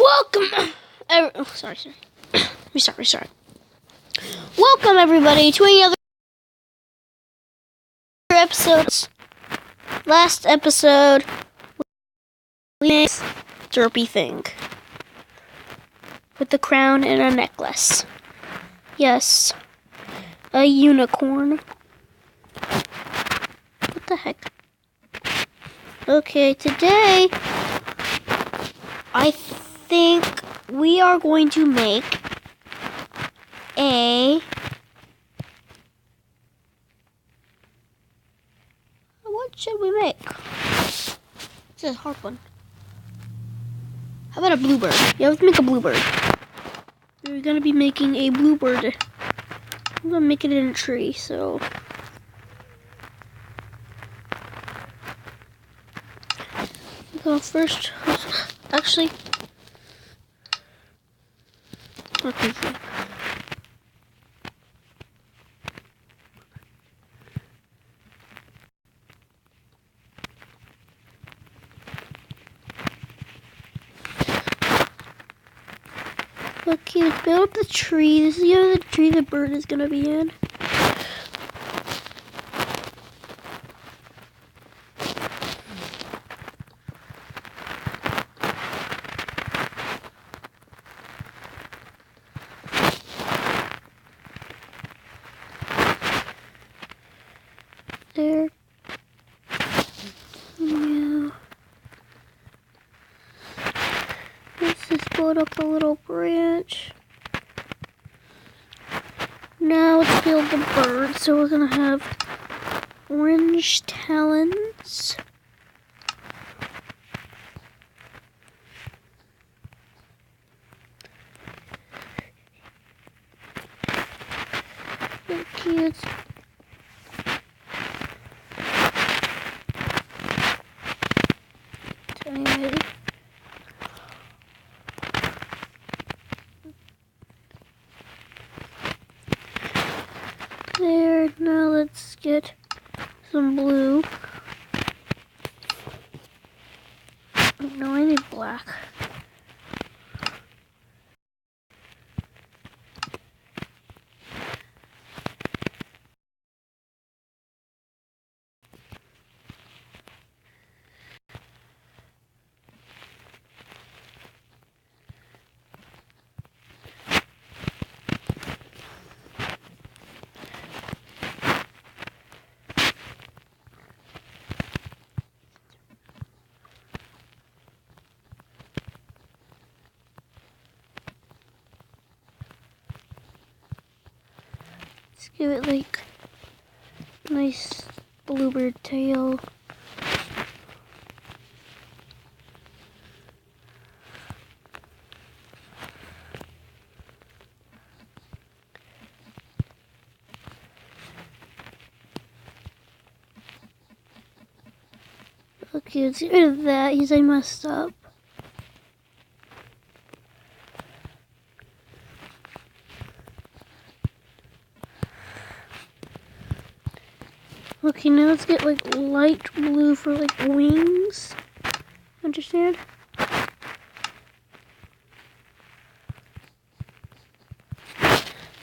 Welcome. Sorry. Restart. Welcome everybody to another episode. Last episode, we made this derpy thing with the crown and a necklace. Yes, a unicorn. What the heck? Okay, today I think we are going to make what should we make? It's a hard one. How about a bluebird? Yeah, let's make a bluebird. We're gonna be making a bluebird. I'm gonna make it in a tree, so. Go first. Actually. Okay. Okay, let's build up the tree. This is the tree the bird is gonna be in. There. Yeah. Let's just build up a little branch. Now let's build the bird. So we're gonna have orange talons. Okay, let's there. Now let's get some blue. No, I need black. Let's give it like a nice bluebird tail. Okay, let's get rid of that because I messed up. Okay, now let's get like light blue for like wings. Understand?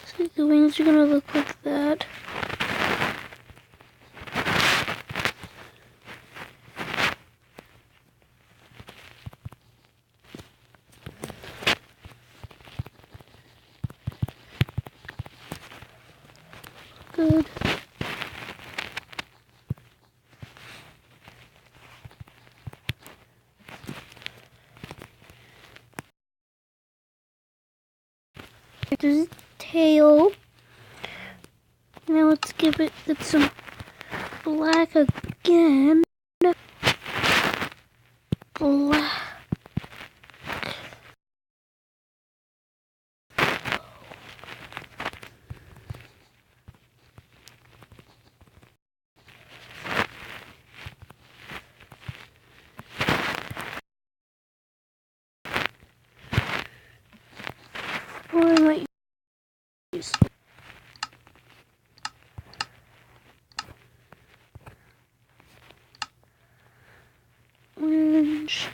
So the wings are gonna look like that. Good. There's a tail. Now let's give it some black again. Black. Or I might use orange.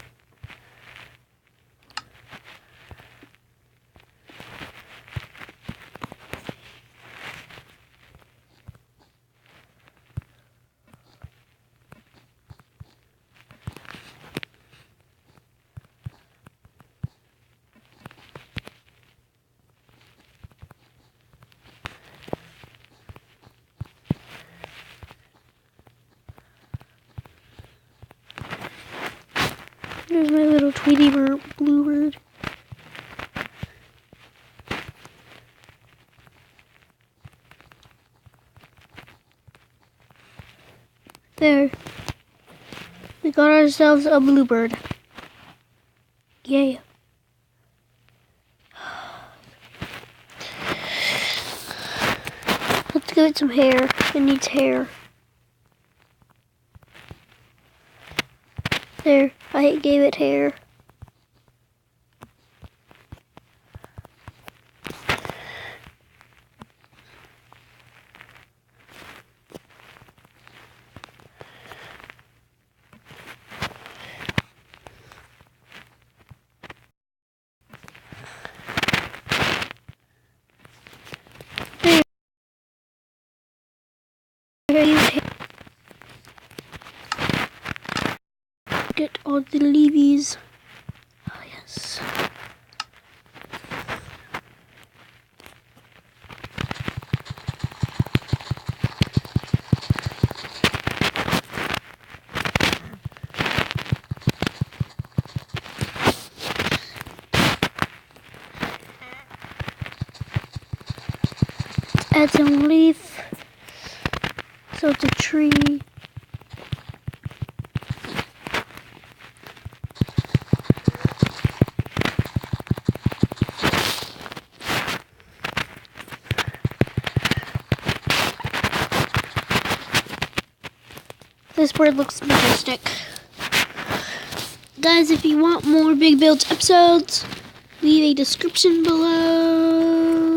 There's my little Tweety bird, bluebird. There. We got ourselves a bluebird. Yay. Let's give it some hair. It needs hair. There, I gave it hair. Get all the leaves. Oh, yes. Add some leaf. So it's a tree. This bird looks majestic. Guys, if you want more Big Builds episodes, leave a description below.